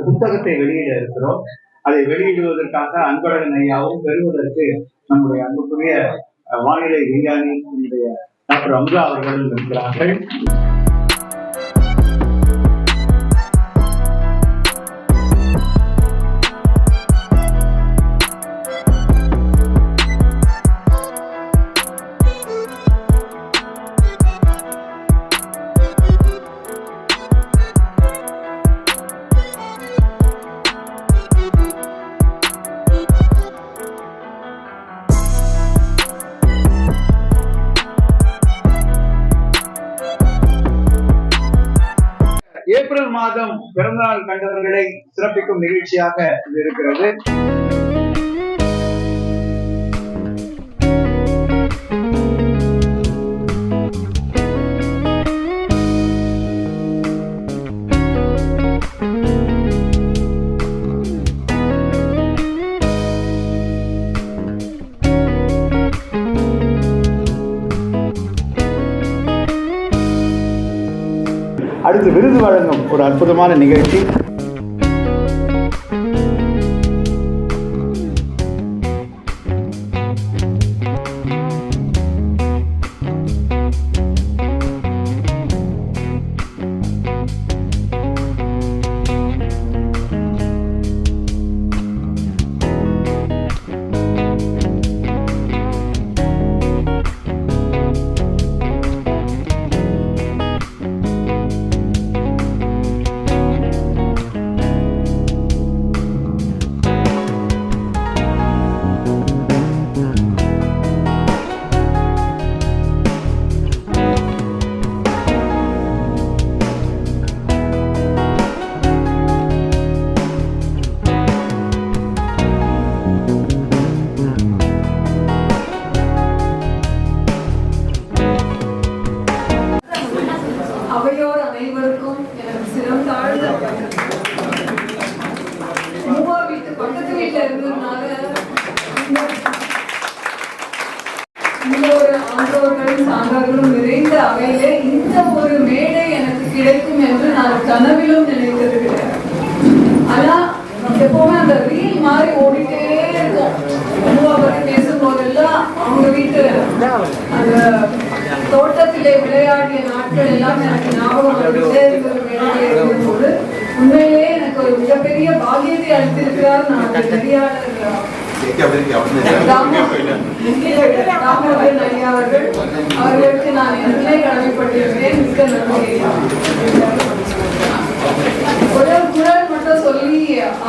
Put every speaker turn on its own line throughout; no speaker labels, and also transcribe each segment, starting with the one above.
புத்தகத்தை வெளியிட இருக்கிறோம். அதை வெளியிடுவதற்காக அன்பழகன் ஐயாவும் பெறுவதற்கு நம்முடைய அன்புக்குரிய வானிலை விஞ்ஞானி டாக்டர் அமுதா அவர்களும் இருக்கிறார்கள். ஏப்ரல் மாதம் பிறந்தநாள் கண்டவர்களை சிறப்பிக்கும் நிகழ்ச்சியாக இது இருக்கிறது. அடுத்து விருது வழங்கும் ஒரு அற்புதமான நிகழ்ச்சி.
அவையோர் அனைவருக்கும் எனக்கு சிரம் தாழ்ந்த மூவா வீட்டு பக்கத்து வீட்டுல இருந்ததுனால இந்த ஒரு ஆண்டோர்களும் சான்றார்களும் நிறைந்த அவையிலே இந்த ஒரு மேடை எனக்கு கிடைக்கும் என்று நான் கனவிலும் நினைத்தது கிடையாது. ஆனா எப்பவுமே அந்த ரீல் மாதிரி ஓடிட்டே இருக்கும். மூவா பத்தி பேசும்போதெல்லாம் அவங்க வீட்டு அந்த தோட்டத்திலே விளையாடிய நாட்கள் எல்லாம் எனக்கு ஞாபகம் வந்துட்டே இருக்கும்போது உண்மையிலேயே எனக்கு ஒரு மிகப்பெரிய பாக்கியத்தை அளித்திருக்கிறார். நான் நெறியாளர் தாமோதரன் ஐயா அவர்களுக்கு நான் என்னை கடமைப்பட்டிருக்கிறேன். மிக்க நன்றி. ஒரு குரல் மட்டும் சொல்லி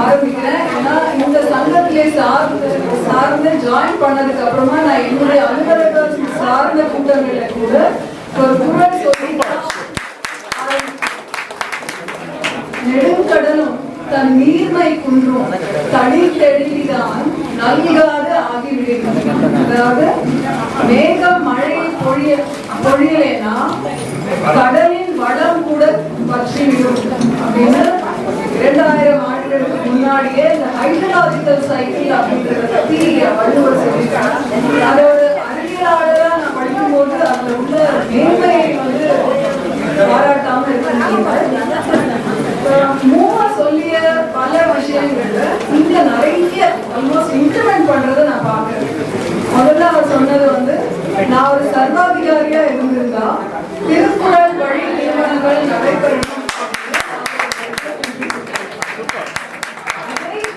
ஆரம்பிக்கிறேன். ஏன்னா இந்த சங்கத்திலே சார்ந்து ஜாயின் பண்ணதுக்கு அப்புறமா நான் என்னுடைய அலுவலர்கள் சார்ந்த கூட்டங்களில் கூட ஒரு குரல் சொல்லி நெடுங்கடலும் தன் நீர்மை குன்றும் தடில் தெளிதான் நல்காது ஆகிவிடுகிறது. அதாவது மேகம் மழையை பொழியலேனா கடலின் வடம் கூட பற்றிவிடும் அப்படின்னு 2000 ஆண்டுகளுக்கு முன்னாடியே இந்த ஹைட்ரலாஜிக்கல் சைக்கிள் அப்படின்றத பத்தி வள்ளுவர் சொல்லியிருக்காங்க. அதோட அறிவியலாளரா நான் படிக்கும்போது அதுல உள்ள மேன்மையை வந்து பாராட்டாம இருக்க மூவா சொல்லிய பல விஷயங்கள்ல இங்க நிறைய ஆல்மோஸ்ட் இம்ப்ளிமெண்ட் பண்றதை நான் பாக்குறேன். முதல்ல அவர் சொன்னது வந்து நான் ஒரு சர்வாதிகாரியா இருந்திருந்தா திருக்குறள் வழி நிறுவனங்கள் நடைபெறணும்.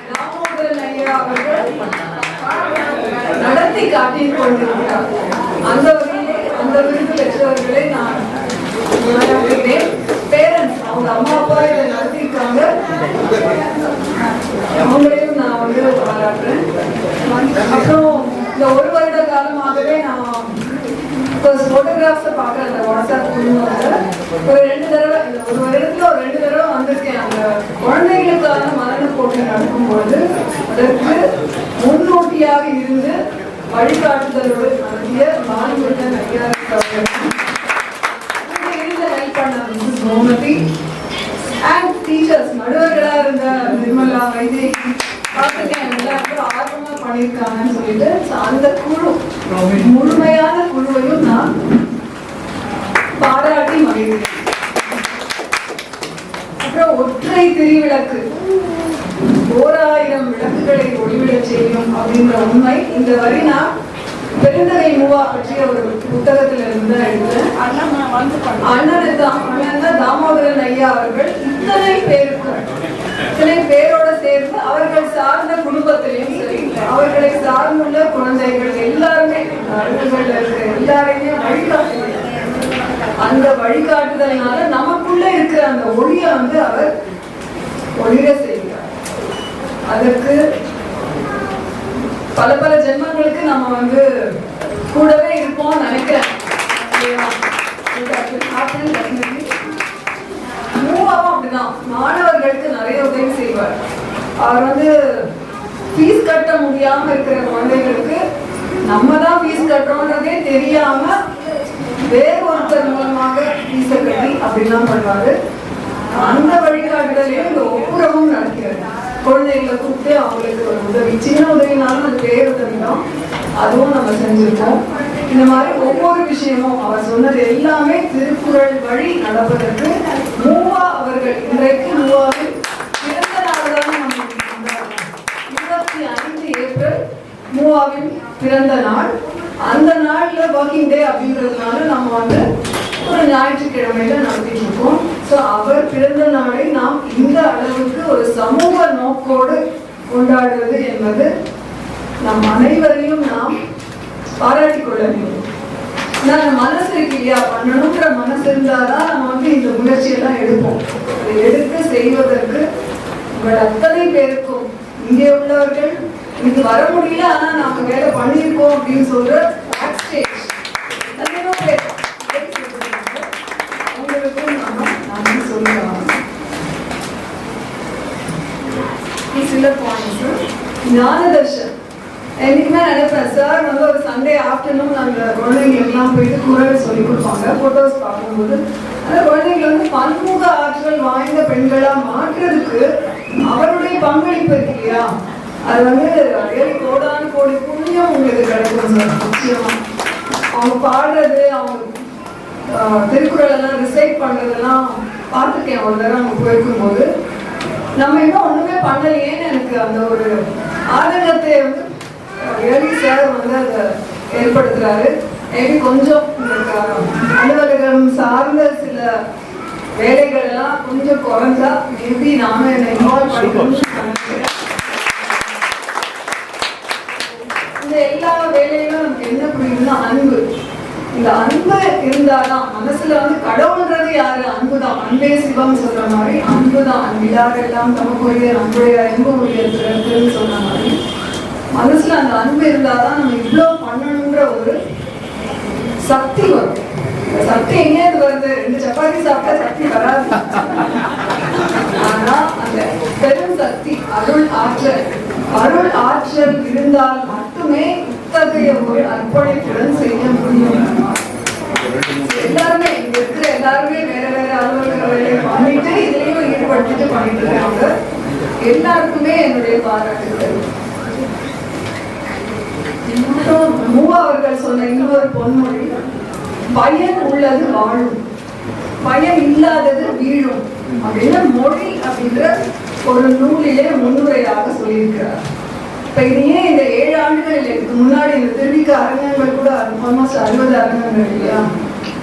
தாமோதரன் ஐயா அவர்கள் நடத்தி காட்டிக் கொண்டிருக்கிறார். அந்த வகையிலே அந்த விருது பெற்றவர்களை நான் பேரண்ட்ஸ் அவங்க அம்மா அப்பா இதை நடத்திருக்காங்க. அவங்களையும் நான் வந்து பாராட்டுறேன். அப்புறம் இந்த ஒரு வருட காலமாகவே நான் போட்டோகிராஃப்ஸை பார்க்குறேன். அந்த வாட்ஸ்அப் குழுவில் ஒரு 2 தடவை ஒரு வருடத்துல ஒரு 2 தடவை வந்திருக்கேன். அந்த குழந்தைகளுக்கான மரண போட்டி நடக்கும்போது அதற்கு முன்னோட்டியாக இருந்து வழிகாட்டுதலோடு நடத்திய பாலிவுடன் ஐயா கோமதி அண்ட் டீச்சர்ஸ் நடுவர்களா இருந்த நிர்மலா வைதேகி பார்த்துருக்கேன். எல்லாருக்கும் ஆர்வமா பண்ணியிருக்காங்கன்னு சொல்லிட்டு அந்த குழு முழுமையான குழுவையும் நான் பாராட்டி மகிழ்கிறேன். அப்புறம் ஒற்றை திரிவிளக்கு 1000 விளக்குகளை ஒளிவிடச் செய்யும் அப்படின்ற உண்மை. இந்த வரி நான் பெருந்தகை மூவா பற்றிய ஒரு புத்தகத்துல இருந்து எடுத்தேன். அண்ணன் தான் தாமோதரன் ஐயா அவர்கள் இத்தனை பேரோட சேர்ந்து அவர்கள் சார்ந்த குடும்பத்திலையும் சரி, அவர்களை சார்ந்துள்ள குழந்தைகள் எல்லாருமே எல்லாரையுமே வழிகாட்டுகிறார். அந்த வழிகாட்டுதல்னால நமக்குள்ள இருக்கிற அந்த ஒளியை அவர் ஒளிர செய்கிறார். அதற்கு பல பல ஜென்மங்களுக்கு நம்ம கூடவே இருப்போம் நினைக்கிறேன். மூவாவும் அப்படிதான் மாணவர்களுக்கு நிறைய உதவி செய்வார். அவர் ஃபீஸ் கட்ட முடியாம இருக்கிற குழந்தைகளுக்கு நம்ம தான் ஃபீஸ் கட்டுறோன்றதே தெரியாம வேற ஒருத்தர் மூலமாக ஃபீஸை கட்டி அப்படிலாம் பண்ணுவாரு. அந்த வழிகாட்டுதலையும் இந்த ஒப்புரவும் நடக்கிறது. குழந்தைகளை கூப்பிட்டு அவங்களுக்கு ஒரு உதவி, சின்ன உதவினாலும் அது பேர் உதவி தான், அதுவும் நம்ம செஞ்சிருக்கோம். இந்த மாதிரி ஒவ்வொரு விஷயமும் அவர் சொன்னது எல்லாமே திருக்குறள் வழி நடப்பதற்கு மூவா அவர்கள் இன்றைக்கு மூவாவில் பிறந்த நாள்தான் நம்ம கொண்டாடுறோம். 25 ஏப்ரல் மூவாவின் பிறந்த நாள். அந்த நாள்ல ஒர்க்கிங் டே அப்படின்றதுனால நம்ம ஒரு ஞாயிற்றுக்கிழமையில நடத்திட்டு இருக்கோம். ஸோ அவர் பிறந்த நாளை நாம் இந்த அளவுக்கு ஒரு சமூக நோக்கோடு கொண்டாடுவது என்பது நம் அனைவரையும் நாம் பாராட்டிக் கொள்ள வேண்டும். அந்த மனசு இருக்கு இல்லையா, பண்ணணுன்ற மனசு இருந்தாதான் நம்ம இந்த முயற்சியெல்லாம் எடுப்போம். அதை எடுத்து செய்வதற்கு உங்கள் அத்தனை பேருக்கும் இங்கே உள்ளவர்கள் இது வர முடியல ஆனா நாம வேலை பண்ணியிருக்கோம் அப்படின்னு சொல்ற உங்களுக்கும் நாம சொல்லலாம். சில பாயிண்ட்ஸ் ஞானதர்ஷன் என்னைக்குமே நினைப்பேன். சார் ஒரு சண்டே ஆஃப்டர்நூன் அந்த குழந்தைங்களுக்குலாம் போயிட்டு குரல் சொல்லி கொடுப்பாங்க. போட்டோஸ் பார்க்கும்போது அந்த குழந்தைங்களை பன்முக ஆற்றல் வாய்ந்த பெண்களா மாற்றுறதுக்கு அவருடைய பங்களிப்பு இருக்கு இல்லையா, அது கோடான கோடி புண்ணியம் உங்களுக்கு கிடைக்கும் சார். நிச்சயமா அவங்க பாடுறது, அவங்க திருக்குறள் எல்லாம் ரிசைட் பண்றதெல்லாம் பார்த்துருக்கேன் ஒரு தடவை அவங்க போயிருக்கும்போது. நம்ம இன்னும் ஒண்ணுமே பண்ணலையேன்னு எனக்கு அந்த ஒரு ஆதங்கத்தை சார் அதை ஏற்படுத்துறாரு. மேபி கொஞ்சம் அலுவலகம் சார்ந்த சில வேலைகள் எல்லாம் கொஞ்சம் குறைஞ்சா மேபி நானும் என்னை இன்வால்வ் பண்ணிக்கணும்னு நினைக்கிறேன். இந்த எல்லா வேலையிலும் நமக்கு என்ன புரியுதுன்னா அன்பு. இந்த அன்பு இருந்தாதான் மனசுல கடவுள்ன்றது யாரு, அன்புதான். அன்பே சிவம் சொல்ற மாதிரி அன்புதான். அன்பிலாரெல்லாம் தமக்குரிய நம்முடைய அன்பு உயர்த்துறதுன்னு சொன்ன மாதிரி மனசுல அந்த அன்பு இருந்தாதான் நம்ம இவ்வளவு பண்ணணும்ன்ற ஒரு சக்தி வரும். சக்தி எங்கேயிருந்து வருது? 2 சப்பாத்தி சாப்பிட்டா சக்தி வராது. ஆனா அந்த பெரும் சக்தி அருள் ஆற்றல் இருந்தால் மட்டுமே இத்தகைய ஒரு அர்ப்பணிப்புடன் செய்ய முடியும். எல்லாருமே இங்க இருக்கிற எல்லாருமே வேற வேற அலுவலக வேலையை பண்ணிட்டு இதுலயும் ஈடுபட்டு பண்ணிட்டு இருக்காங்க. எல்லாருக்குமே என்னுடைய பாராட்டுகள். மூவா அவர்கள் சொன்ன இன்னொரு பொன்மொழி, பயன் உள்ளது வாழும், பயன் இல்லாதது வீழும் அப்படின்னு மொழி அப்படின்ற ஒரு நூலிலே முன்னுரையாக சொல்லியிருக்கிறார். இப்ப இதையே இந்த 7 ஆண்டுகள் இதுக்கு முன்னாடி இந்த திருவிக்க அரங்கங்கள் கூட ஆல்மோஸ்ட் 60 அரங்கங்கள் இல்லையா,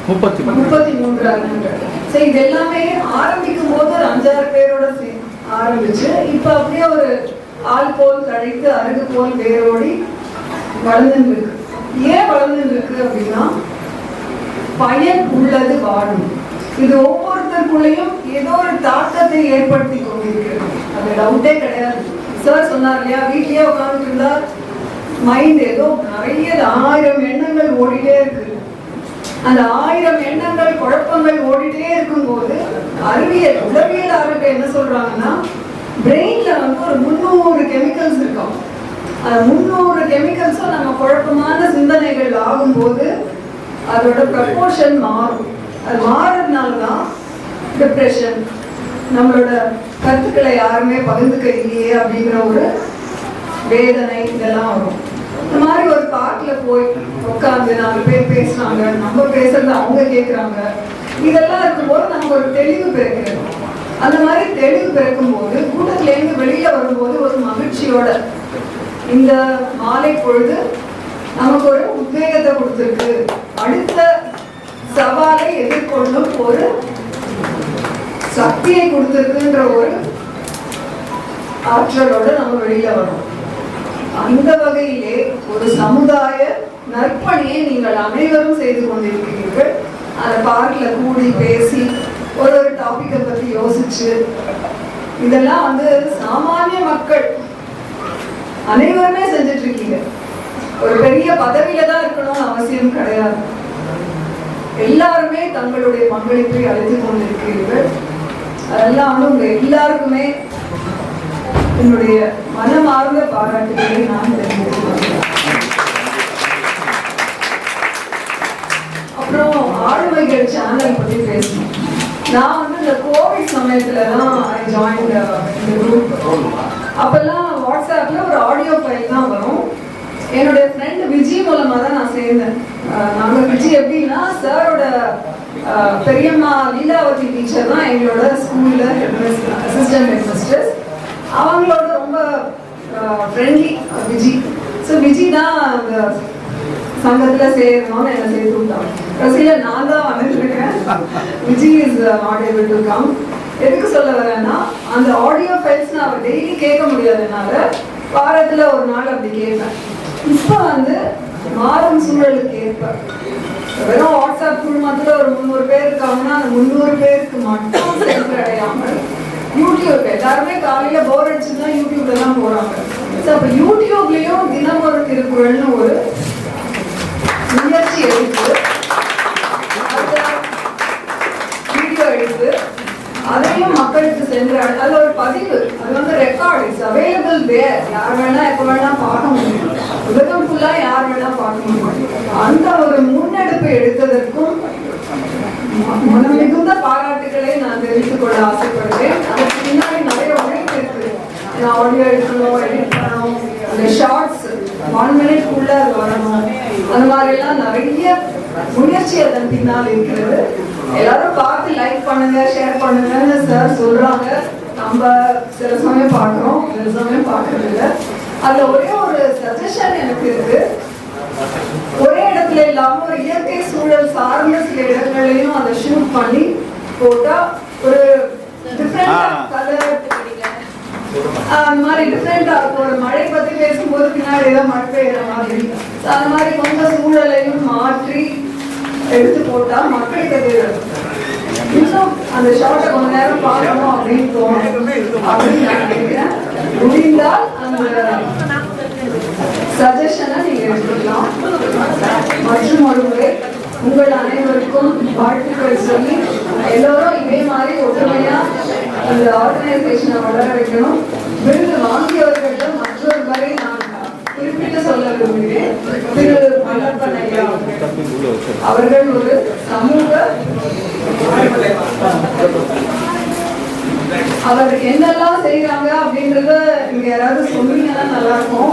33 அரங்கங்கள். சரி, இது எல்லாமே ஆரம்பிக்கும் போது ஒரு 5-6 பேரோட ஆரம்பிச்சு இப்ப அப்படியே ஒரு ஆள் போல் தழைத்து அருகு போல் வேரோடி வளர்ந்துட்டு இருக்கு. ஏன் வளர்ந்துட்டு இருக்கு அப்படின்னா பயன் உள்ளது வாழும். இது ஒவ்வொருத்தருக்குள்ளேயும் ஏதோ ஒரு தாக்கத்தை ஏற்படுத்தி கொண்டிருக்கிறது, அது டவுட்டே கிடையாது. சார் சொன்னார் இல்லையா, வீட்லயே உட்கார்ந்துட்டு இருந்தா மைண்ட் ஏதோ நிறைய 1000 எண்ணங்கள் ஓடிட்டே இருக்கு. அந்த 1000 எண்ணங்கள் குழப்பங்கள் ஓடிட்டே இருக்கும் போது உளவியலாளர்கள் என்ன சொல்றாங்கன்னா பிரெயின்ல ஒரு 300 கெமிக்கல்ஸ் இருக்கும். அந்த 300 கெமிக்கல்ஸும் நம்ம குழப்பமான சிந்தனைகள் ஆகும்போது அதோட ப்ரப்போர்ஷன் மாறும். அது மாறுறதுனாலதான் டிப்ரெஷன், நம்மளோட கருத்துக்களை யாருமே பகிர்ந்துக்க இல்லையே அப்படிங்கிற ஒரு வேதனை இதெல்லாம் வரும். இந்த மாதிரி ஒரு பார்க்ல போய் உட்காந்து 4 பேர் பேசுறாங்க, நம்ம பேசுறது அவங்க கேட்கறாங்க, இதெல்லாம் இருக்கும்போது நமக்கு ஒரு தெளிவு பெறுகிறது. அந்த மாதிரி தெளிவு பிறக்கும் போது கூட்டத்திலேருந்து வெளியில வரும்போது ஒரு மகிழ்ச்சியோட இந்த மாலை பொழுது நமக்கு ஒரு உத்வேகத்தை கொடுத்துருக்கு, அடுத்த சவாலை எதிர்கொள்ளும் ஒரு சக்தியை கொடுத்துருக்குன்ற ஒரு ஆற்றலோட நம்ம வெளியில வரோம். அந்த வகையிலே ஒரு சமுதாய நற்பணியை நீங்கள் அனைவரும் செய்து கொண்டிருக்கிறீர்கள். அந்த பார்க்ல கூடி பேசி ஒரு டாபிக்கை பத்தி யோசிச்சு இதெல்லாம் வந்து சாமானிய மக்கள் அனைவருமே செஞ்சுட்டு இருக்கீங்க. ஒரு பெரிய பதவியில தான் இருக்கணும்னு அவசியம் கிடையாது. எல்லாருமே தங்களுடைய பங்களிப்பை அளித்துக் கொண்டிருக்கிறீர்கள். அதெல்லாம் வந்து உங்க எல்லாருக்குமே என்னுடைய மனமார்ந்த பாராட்டுகளை நான் தெரிவித்துக். அப்புறம் ஆளுமைகள் சேனல் பத்தி பேசணும். நான் வந்து இந்த கோவிட் சமயத்துல தான் ஐ ஜாயின் இந்த குரூப். அப்பெல்லாம் வாட்ஸ்அப்ல ஒரு ஆடியோ ஃபைல் தான் வரும். என்னுடைய ஃப்ரெண்ட் விஜி மூலமா தான் நான் சேர்ந்தேன். நாங்க விஜி எப்படின்னா சாரோட பெரியம்மா லீலாவதி டீச்சர் தான் எங்களோட ஸ்கூல்ல அசிஸ்டன்ட் ஹெட்மிஸ்ட்ரஸ். அவங்களோட ரொம்ப ஃப்ரெண்ட்லி விஜி. ஸோ விஜி தான் அந்த சங்கத்துல சேரணும்னு என்ன சேர்த்து விட்டாங்க. கடைசியில நான் தான் வந்துருக்கேன். Viji is not able to come. எதுக்கு சொல்ல வரேன்னா அந்த ஆடியோ ஃபைல்ஸ் நான் டெய்லி கேட்க முடியாதனால வாரத்துல ஒரு நாள் அப்படி கேட்பேன். இப்போ வந்து மாறும் சூழலுக்கு ஏற்ப வெறும் வாட்ஸ்அப் குழுமத்துல ஒரு 300 பேர் இருக்காங்கன்னா அந்த 300 பேருக்கு மட்டும் சென்று அடையாமல் யூடியூப் எல்லாருமே காலையில போர் அடிச்சுன்னா யூடியூப்ல தான் போறாங்க. அப்ப யூடியூப்லயும் தினம் ஒரு திருக்குறள்னு ஒரு முயற்சி எடுத்து வீடியோ எடுத்து அதையும் மக்களுக்கு சென்று அதுல ஒரு பதிவு, அது வந்து ரெக்கார்ட் இஸ் அவைலபிள் தேர். யார் வேணா எப்ப வேணா பார்க்க முடியும். உலகம் ஃபுல்லா யார் வேணா பார்க்க முடியும். அந்த ஒரு முன்னெடுப்பு எடுத்ததற்கும் மனம் மிகுந்த பாராட்டுகளை நான் தெரிவித்துக் கொள்ள ஆசைப்படுறேன். அதுக்கு பின்னாடி நிறைய உழைப்பு இருக்கு. ஆடியோ எடுக்கணும், எடிட் பண்ணணும், அந்த ஷார்ட்ஸ் 1 மினிட்குள்ள அது வரணும். அந்த மாதிரி எல்லாம் நிறைய முயற்சி அதன் பின்னால் இருக்கிறது. எல்லாரும் பார்த்து லைக் பண்ணுங்க, ஷேர் பண்ணுங்கன்னு சார் சொல்றாங்க. நம்ம சில சமயம் பார்க்கிறோம், சில சமயம் பார்க்கறது இல்லை. அதுல ஒரே ஒரு சஜஷன் எனக்கு இருக்கு. ஒரே இடத்துல இல்லாம ஒரு இயற்கை சூழல் சார்ந்த சில இடங்களையும் அதை ஷூட் பண்ணி போட்டா ஒரு டிஃப்ரெண்ட் கலர் அந்த மாதிரி டிஃப்ரெண்டா இருக்கும். ஒரு மழை பத்தி பேசும்போது பின்னாடி ஏதோ மழை பெய்யுற மாதிரி அந்த மாதிரி கொஞ்சம் சூழலையும் மாற்றி எடுத்து போட்டா மக்களுக்கு அது இன்னும் அந்த ஷார்ட்டை கொஞ்ச நேரம் பார்க்கணும் அப்படின்னு தோணும் அப்படின்னு நான் நினைக்கிறேன். முடிந்தால் அந்த சஜஷனை நீங்க எடுத்துக்கலாம். மற்றும் ஒரு முறை உங்கள் அனைவருக்கும் வாழ்த்துக்கள் சொல்லி எல்லோரும் இதே மாதிரி ஒற்றுமையா அந்த ஆர்கனைசேஷனை வளர வைக்கணும். விருது வாங்கியவர்களிடம் மற்றொரு வரை நான் குறிப்பிட்டு சொல்ல விரும்புகிறேன். திரு மல்லப்பன் ஐயா அவர்கள் ஒரு சமூக அவர் என்னெல்லாம் செய்யறாங்க அப்படின்றத இங்க யாராவது சொன்னீங்கன்னா நல்லா இருக்கும்.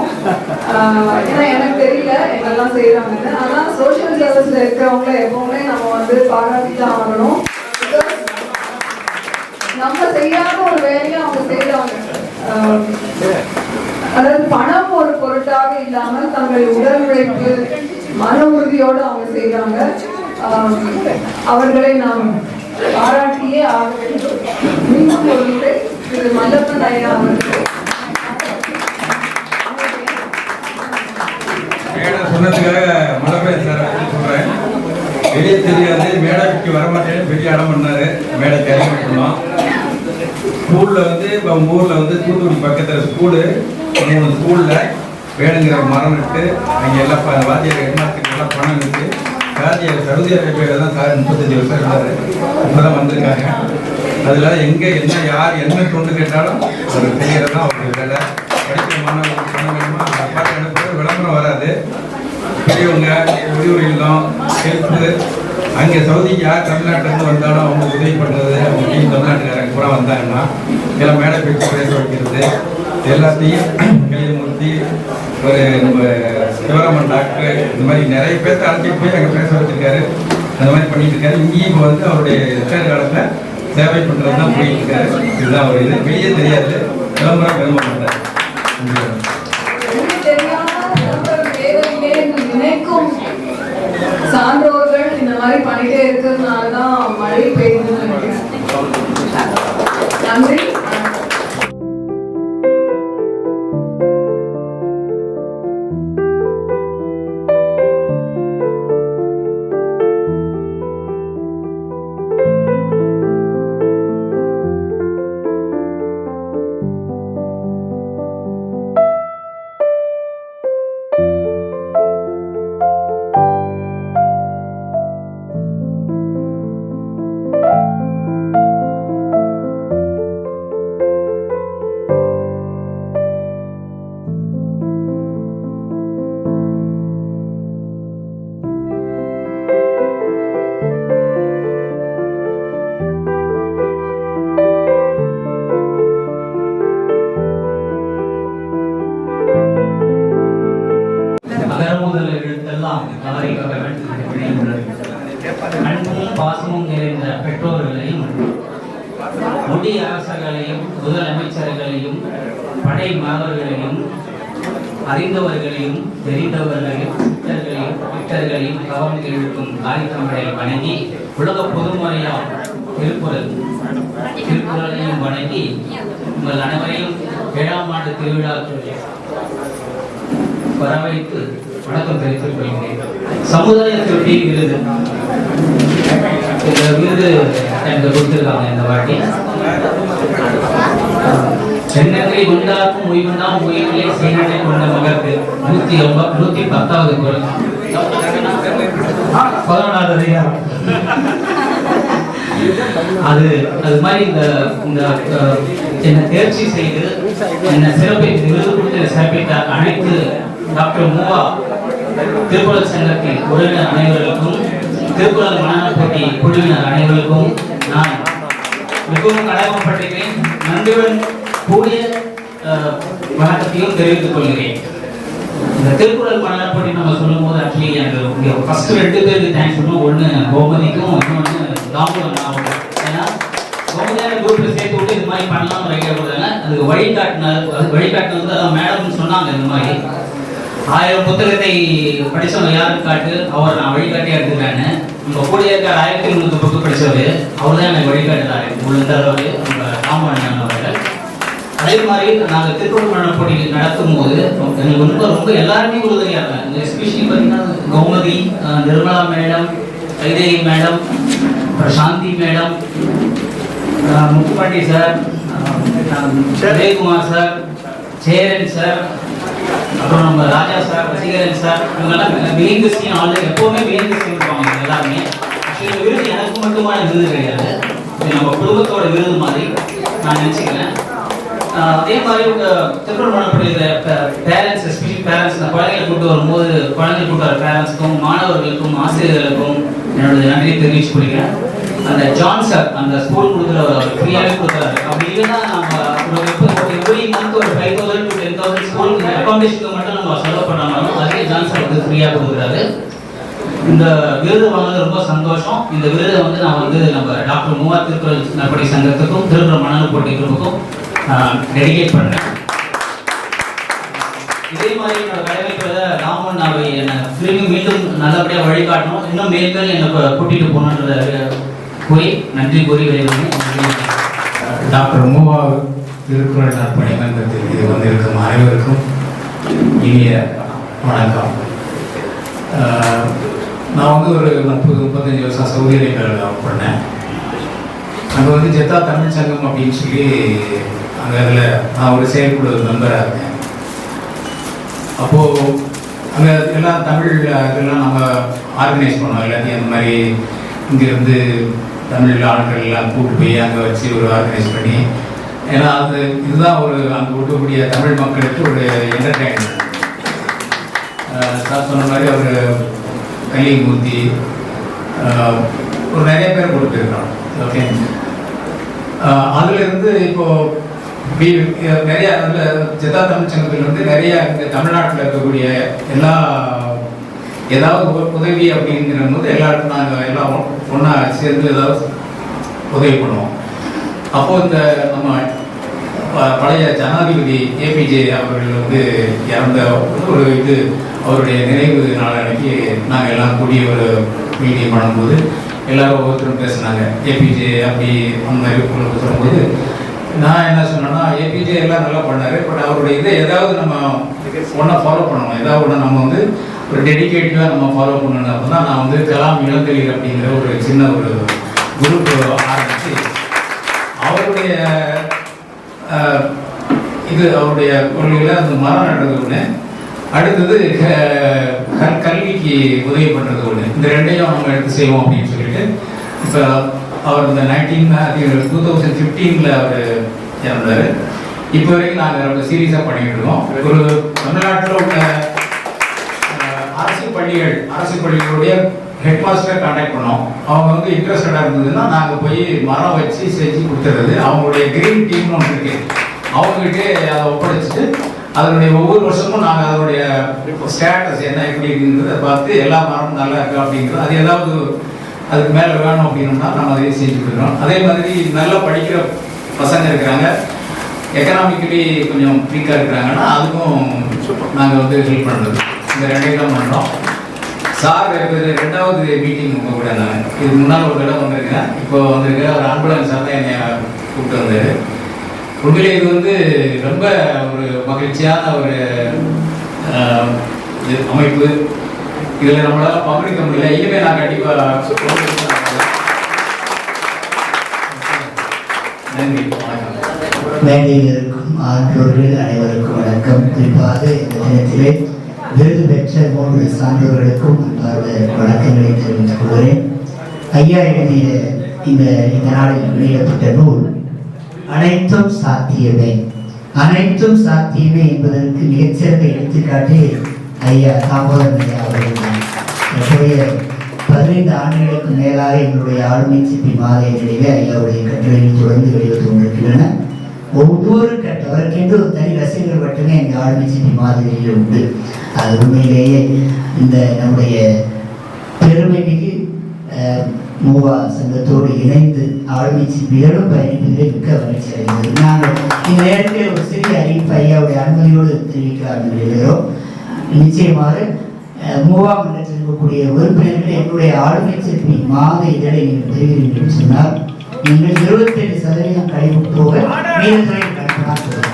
ஏன்னா எனக்கு தெரியல என்னெல்லாம் செய்யறாங்கன்னு. ஆனா சோசியல் சர்வீஸ்ல இருக்கிறவங்கள எப்பவுமே நம்ம வந்து பாராட்டிதான் ஆகணும். நம்ம செய்யாத ஒரு வேலையை அவங்க செய்யறாங்க. அதாவது பணம் ஒரு பொருட்டாக இல்லாமல் தங்கள் உடல் உழைப்பு மன உறுதியோடு அவங்க செய்யறாங்க. அவர்களை நாம் பாராட்டியே ஆக வேண்டும். மீண்டும் ஒரு முறை திரு மல்லப்பன் ஐயா அவர்கள்
சொன்னதுக்காக மலப்பேன் சார் சொல்றேன். வெளியே தெரியாது, மேடைக்கு வரமாட்டேன்னு பெரிய இடம் பண்ணாரு. மேடை கேள்வி பண்ணோம். ஸ்கூல்ல வந்து இப்போ ஊர்ல வந்து தூத்துக்குடி பக்கத்துல ஸ்கூலு 3 ஸ்கூல்ல வேணுங்கிற மரம் நட்டு அங்கே எல்லாம் வாத்தியார் ஹெட்மாஸ்டருக்கு எல்லாம் பணம் இருக்கு. வாத்தியார் சவுதி அரேபியாவில் தான் சார் 35 வருஷம் இருந்தார். இப்போதான் வந்திருக்காங்க. அதில் எங்கே என்ன யார் என்ன தொண்டு கேட்டாலும் அவர் செய்கிறது தான் அவருக்கு வேலை. படிக்கிற மாணவர்களுக்கு பணம் வேணுமா பார்த்து அனுப்புறது விளம்பரம் வராது. பெரியவங்க உதவி இல்லம் ஹெல்ப்பு அங்கே சவுதிக்கு யார் தமிழ்நாட்டிலேருந்து வந்தாலும் அவங்க உதவி பண்ணுறது. அவங்க டீம் தமிழ்நாட்டுக்காரங்க பூரா வந்தாங்கன்னா எல்லாம் மேடை பேச்சு பேச வைக்கிறது எல்லாத்தையும் கையமூர்த்தி ஒரு நம்ம சிவராமன் டாக்டர் இந்த மாதிரி நிறைய பேர்த்த அழைச்சிட்டு போய் அங்கே பேச வச்சிருக்காரு. அந்த மாதிரி பண்ணிட்டு இருக்காரு. இங்கேயும் இப்போ வந்து அவருடைய ரிட்டையர் காலத்தில் சேவை பண்ணுறது தான் போயிட்டு இருக்காரு. இதுதான் ஒரு இது வெளியே தெரியாது, விளம்பரம் விளம்ப மாட்டார்.
நினைக்கும் சான்றோர்கள் இந்த மாதிரி பண்ணிட்டே இருக்கிறதுனாலதான் மழை பெய்யுதுன்னு நினைக்கிறேன். நன்றி.
அன்பும் பாசமும் நிறைந்த பெற்றோர்களையும், முடி அரசர்களையும், முதலமைச்சர்களையும், படை மாணவர்களையும், அறிந்தவர்களையும், தெரிந்தவர்களையும், சித்தர்களையும் கவர்ந்து இழுக்கும் காரித்தமிழை வணங்கி, உலக பொதுமறையாம் திருக்குறளையும் வணங்கி, உங்கள் அனைவரையும் 7ஆம் ஆண்டு திருவிழாக்கு வரவைத்து வணக்கம் தெரிவித்துக் கொள்கிறேன். சமுதாய தொட்டி விருது, இந்த விருது எனக்கு கொடுத்திருக்காங்க இந்த வாட்டி. சென்னத்தை உண்டாக்கும் உய்வுண்டாம் உயிரிலே சீனத்தை கொண்ட மகற்கு 110வது குரல் 11வது அதிகாரம். அது மாதிரி இந்த என்னை தேர்ச்சி செய்து என்னை விருது கொடுத்து சிறப்பித்த அனைத்து டாக்டர் மூவா திருக்குறள் சங்கத்தின் உறவினர் அனைவருக்கும், திருக்குறள் மனநல போட்டி குழுவினர் அனைவருக்கும் நான் மிகவும் கடமைப்பட்டிருக்கிறேன். நன்றியுடன் கூடிய வணக்கத்தையும் தெரிவித்துக் கொள்கிறேன். இந்த திருக்குறள் மனநல போட்டி நம்ம சொல்லும் போது ஆக்சுவலி எனக்கு ஃபர்ஸ்ட் 2 பேருக்கு தேங்க்ஸ் சொல்லணும். ஒன்று கோமதிக்கும், இன்னொன்று தாமோதரன். ஏன்னா கோமதியான குரூப்ல சேர்த்து விட்டு இது மாதிரி பண்ணலாம் ஐடியா கொடுத்தாங்க. அதுக்கு வழிகாட்டினது அதான் மேடம் சொன்னாங்க. இந்த மாதிரி 1000 புத்தகத்தை படிச்சவங்க யாரும் காட்டு, அவர் நான் வழிகாட்டியா எடுத்துக்கான்னு. நம்ம கூட இருக்க 1300 புக்கு படிச்சவர், அவர் தான் எனக்கு வழிகாட்டுறாரு. உள்ளதளவு நம்ம ராமண்ணன் அவர்கள். அதே மாதிரி நாங்கள் திருக்குறள் மனநல போட்டி நடத்தும் போது எனக்கு ரொம்ப எல்லாருமே உறுதுணையா இருக்காங்க. எஸ்பெஷலி பார்த்தீங்கன்னா Gomathi, Nirmala madam, Kaidevi madam, Shanthi madam, Muthupandi sir, Jayakumar sir, Cheran sir, அப்புறம் நம்ம ராஜா சார், வசீகரன் சார், இவங்கெல்லாம் பிஹைண்ட் தி சீன் ஆல்ரெடி எப்பவுமே பிஹைண்ட் தி சீன் இருப்பாங்க. எல்லாருமே ஆக்சுவலி விருது எனக்கு மட்டுமான விருது கிடையாது, இது நம்ம குடும்பத்தோட விருது மாதிரி நான் நினைச்சுக்கிறேன். அதே மாதிரி திருக்குறள் பண்ணக்கூடிய பேரண்ட்ஸ், எஸ்பெஷலி பேரண்ட்ஸ், இந்த குழந்தைகளை கூட்டு வரும்போது குழந்தைகள் கூட்டு வர பேரண்ட்ஸ்க்கும், மாணவர்களுக்கும், ஆசிரியர்களுக்கும் என்னோட நன்றியை தெரிவிச்சு கொடுக்கிறேன். அந்த ஜான் சார் அந்த ஸ்கூல் கொடுக்குற ஃப்ரீயாகவே கொடுக்குறாரு. அப்படி இல்லைன்னா நம்ம எவ்ரி மந்த் ஒரு 5000 to 10,000 ஸ்கூலுக்கு அகாமடேஷனுக்கு மட்டும் நம்ம செலவு பண்ணாலும் அதே ஜான் சார் வந்து ஃப்ரீயாக கொடுக்குறாரு. இந்த விருது வாங்கினது ரொம்ப சந்தோஷம். இந்த விருதை வந்து நான் வந்து நம்ம டாக்டர் மூவா திருக்குறள் நற்பணி சங்கத்துக்கும், திருக்குறள் மனநல போட்டி குழுவுக்கும் டெடிகேட் பண்ணுறேன். இதே மாதிரி என்னோட கடமைப்பட ராமன் அவை என்னை திரும்பி மீண்டும் நல்லபடியாக வழிகாட்டணும், இன்னும் மேல்மேல் என்னை கூட்டிட்டு போகணுன்றத கூறி நன்றி கூறி விளையாடுவேன்.
டாக்டர் மூவா திருக்குறள் நற்பணி மன்றத்தில் இது வந்திருக்கும் அனைவருக்கும் இனிய வணக்கம். நான் வந்து ஒரு 30-35 வருஷம் சவுதி அரேபியாவில் ஒர்க் பண்ணேன். அங்கே வந்து ஜெத்தா தமிழ் சங்கம் அப்படின்னு சொல்லி அங்கே அதில் நான் ஒரு செயற்குழு மெம்பராக இருக்கேன். அப்போது அங்கே எல்லாம் தமிழ் இதெல்லாம் நம்ம ஆர்கனைஸ் பண்ணோம். எல்லாத்தையும் அந்த மாதிரி இங்கேருந்து தமிழ் ஆட்கள் எல்லாம் கூப்பிட்டு போய் அங்கே வச்சு ஒரு ஆர்கனைஸ் பண்ணி, ஏன்னா அது இதுதான் ஒரு அங்கே இருக்கக்கூடிய தமிழ் மக்களுக்கு ஒரு என்டர்டைன்மெண்ட். சார் சொன்ன மாதிரி அவர் கலிமூர்த்தி ஒரு நிறைய பேர் கொடுத்துருக்காங்க. ஓகே, அதுலேருந்து இப்போது நிறைய அதில் ஜெதா தமிழ் சங்கத்தில் வந்து நிறைய இந்த தமிழ்நாட்டில் இருக்கக்கூடிய எல்லா ஏதாவது உதவி அப்படிங்கிற போது எல்லாருக்கும் நாங்கள் எல்லாம் ஒன்றா சேர்ந்து ஏதாவது உதவி பண்ணுவோம். அப்போ இந்த நம்ம பழைய ஜனாதிபதி ஏபிஜே அவர்கள் வந்து இறந்த ஒரு இது அவருடைய நினைவு நாள் அன்னைக்கு நாங்கள் எல்லாம் கூடிய ஒரு மீட்டிங் பண்ணும்போது எல்லாரும் ஒவ்வொருத்தரும் பேசினாங்க. ஏபிஜே அப்படி அந்த மாதிரி சொல்லும்போது நான் என்ன சொன்னேன்னா, ஏபிஜே எல்லாம் நல்லா பண்ணாரு, பட் அவருடைய இதை ஏதாவது நம்ம ஒன்றா ஃபாலோ பண்ணணும், ஏதாவது ஒன்று நம்ம வந்து ஒரு டெடிகேட்டிவாக நம்ம ஃபாலோ பண்ணணும். அப்போ தான் நான் வந்து கலாம் இளந்தளிர் அப்படிங்கிற ஒரு சின்ன ஒரு குரூப் ஆரம்பித்து அவருடைய இது அவருடைய கொள்கையில் அந்த மரம் நடுறது ஒன்று, அடுத்தது கல்விக்கு உதவி பண்ணுறது ஒன்று, இந்த ரெண்டையும் நம்ம எடுத்து செய்வோம் அப்படின்னு சொல்லிட்டு இப்போ அவர் இந்த 2015 அவர் இறந்தார். இப்போ வரைக்கும் நாங்கள் ரொம்ப சீரியஸாக பண்ணிக்கிட்டு இருக்கோம். ஒரு தமிழ்நாட்டில் உள்ள அரசு பள்ளிகளுடைய ஹெட் மாஸ்டரை கான்டாக்ட் பண்ணோம். அவங்க வந்து இன்ட்ரெஸ்டடாக இருந்ததுன்னா நாங்கள் போய் மரம் வச்சு செஞ்சு கொடுத்துறது. அவங்களுடைய கிரீன் டீம்னு ஒன்று இருக்குது, அவங்ககிட்டே அதை ஒப்படைச்சிட்டு அதனுடைய ஒவ்வொரு வருஷமும் நாங்கள் அதனுடைய ஸ்டேட்டஸ் என்ன எப்படி இருக்குன்றதை பார்த்து எல்லா மரமும் நல்லா இருக்கு அப்படிங்கிறது, அது ஏதாவது அதுக்கு மேலே வேணும் அப்படின்னோம்னா நம்ம அதையும் செஞ்சு கொடுக்குறோம். அதே மாதிரி நல்லா படிக்கிற பசங்க இருக்கிறாங்க, எக்கனாமிக்கலி கொஞ்சம் வீக்காக இருக்கிறாங்கன்னா அதுக்கும் நாங்கள் வந்து ஹெல்ப் பண்ணுறது. இந்த ரெண்டையும் தான் பண்ணுறோம். சார் இருக்கிறது 2வது மீட்டிங் உங்கள் கூட நான் இதுக்கு முன்னால் ஒரு தடவை வந்திருக்கேன். இப்போ வந்திருக்கிற ஒரு ஆம்புலன்ஸ் சார் தான் என்னை கூப்பிட்டு வந்தார். உண்மையிலே இது வந்து ரொம்ப ஒரு மகிழ்ச்சியான ஒரு அமைப்பு. இதில் நம்மளால் பங்கெடுக்க முடியல. இனிமேல் நான் கண்டிப்பாக நன்றி, வணக்கம்.
மேடையில் இருக்கும் ஆற்றோர்கள் அனைவருக்கும் வணக்கம். குறிப்பாக இந்த தினத்திலே விருது பெற்ற 3 சான்றோர்களுக்கும் அன்பார்ந்த வணக்கங்களை தெரிவித்துக் கொள்கிறேன். ஐயா எழுதிய இந்த நாளில் வெளியிடப்பட்ட நூல் அனைத்தும் சாத்தியமே. அனைத்தும் சாத்தியமே என்பதற்கு மிகச்சிறந்த எடுத்துக்காட்டு ஐயா தாமோதரன் ஐயா அவர்கள் தான். 15 ஆண்டுகளுக்கு மேலாக எங்களுடைய ஆளுமை சிப்பி மாத இதழிலே ஐயாவுடைய கட்டுரைகள் தொடர்ந்து வெளிவந்து கொண்டிருக்கின்றன. ஒவ்வொரு அவருக்கென்று ஒரு தனி ரசிகர்கள் மட்டுமே எங்கள் ஆளுமை சிப்பி மாத இதழில் உண்டு. அது உண்மையிலேயே இந்த நம்முடைய பெருமைமிகு மூவா சங்கத்தோடு இணைந்து ஆளுமை சிப்பிகளும் பயணிப்பதிலே மிக்க மகிழ்ச்சி அடைந்தது. நாங்கள் இந்த நேரத்தில் ஒரு சிறிய அறிவிப்பு ஐயாவுடைய அனுமதியோடு தெரிவிக்க விரும்புகிறோம். நிச்சயமாக மூவா மன்றத்தில் இருக்கக்கூடிய உறுப்பினர்கள் என்னுடைய ஆளுமை சிற்பி மாத இதழை நீங்கள் பெறுகிறீர்கள் என்று சொன்னால் நீங்கள் 27% கழிவு போக மீனத்துறை கணக்கினால் போதும்.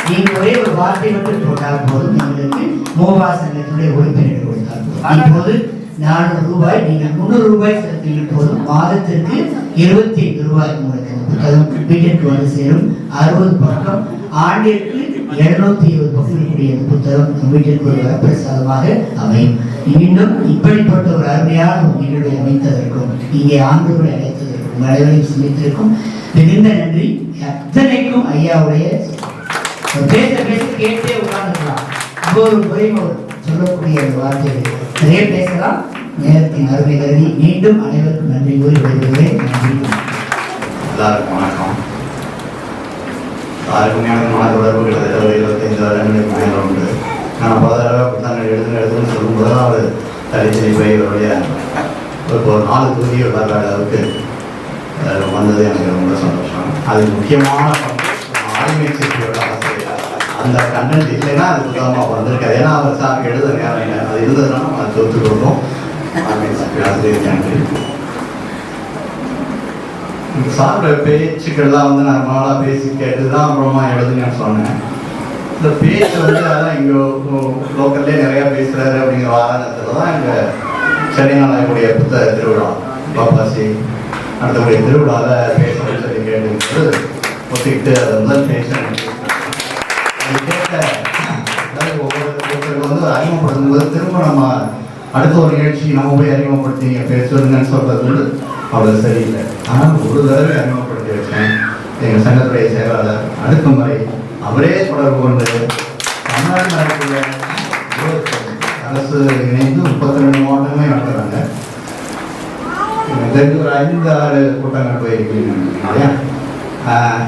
நீங்கள் ஒரே ஒரு வார்த்தை மட்டும் போட்டால் போதும், எங்களுக்கு மூவா சங்கத்தினுடைய உறுப்பினர்கள் கொடுத்தால் போதும். இப்போது 400 ரூபாய், நீங்கள் 300 ரூபாய் செலுத்தினால் போதும். மாதத்திற்கு 25 ரூபாய் உங்களுக்கு புத்தகம் வீட்டிற்கு வந்து சேரும். 60 பக்கம், ஆண்டிற்கு 720 பக்கம் இருக்கக்கூடிய இந்த புத்தகம் வீட்டிற்கு ஒரு வரப்பிரசாதமாக அமையும். இன்னும் இப்படிப்பட்ட ஒரு அருமையான நிகழ்வை அமைத்ததற்கும் இங்கே ஆண்டுகளை அழைத்ததற்கும் அனைவரையும் சிந்தித்திருக்கும் மிகுந்த நன்றி. அத்தனைக்கும் ஐயாவுடைய பேச பேச கேட்டே உட்கார்ந்துக்கலாம். ஒவ்வொரு முறையும் சொல்லக்கூடிய அந்த வார்த்தைகள் நிறைய பேசலாம். நேரத்தின் அருமை கருதி மீண்டும் அனைவருக்கும் நன்றி கூறி விடைபெறுகிறேன். நன்றி.
எல்லாருக்கும் வணக்கம். யாருக்குமே மன தொடர்பு கிட்டத்தட்ட 25 வருடங்களுக்கு மேலே உண்டு. நான் பல தடவை புத்தகங்கள் எழுதுன்னு சொல்லும்போது அவர் தனிச்செடி போய் இவருடைய ஒரு 4 தொகுதிகள் வர்ற அளவுக்கு வந்தது எனக்கு ரொம்ப சந்தோஷம். அது முக்கியமான ஆளுமை சிற்பியோட ஆசிரியர். அந்த கண்டென்ட் இல்லைன்னா அது புத்தகமாக வந்திருக்காது. ஏன்னா அவர் சார் எழுத நேரம் இல்லை, அது இருந்ததுன்னா நம்ம அதை தொத்து கொடுத்தோம். ஆளுமை சிற்பி ஆசிரியர் நன்றி. சாப்பிட்ற பேச்சுக்கள்லாம் வந்து நான் நாளாக பேசி கேட்டு தான் அப்புறமா எழுதுங்கன்னு சொன்னேன். இந்த பேச்சு வந்து அதான் இங்கே லோக்கல்லே நிறையா பேசுகிறாரு அப்படிங்கிற ஆதாரத்தில் தான் இங்கே சென்னையில் நடக்கக்கூடிய புத்தக திருவிழா பாப்பாசி நடத்தக்கூடிய திருவிழாவில் பேசணும்னு சொல்லி கேட்டுக்கிட்டு ஒத்துக்கிட்டு அதை முதல் பேசுகிறேன். அது கேட்ட அதாவது ஒருத்தருக்கு வந்து அறிமுகப்படுத்தும் போது திரும்ப நம்ம அடுத்த ஒரு நிகழ்ச்சி நம்ம போய் அறிமுகப்படுத்திங்க பேசுவதுங்கன்னு சொல்கிறது வந்து அவ்வளோ சரியில்லை. ஆனால் ஒரு தடவை அறிமுகப்படுத்தி வச்சேன். எங்கள் சங்கத்துடைய செயலாளர் அடுத்த முறை அவரே தொடர்பு கொண்டு தமிழ்நாடு நடக்கக்கூடிய அரசு இணைந்து 32 மாவட்டமே நடத்துகிறாங்க. தெரிஞ்சு ஒரு 5-6 கூட்டங்கள் போயிருக்கீங்க இல்லையா?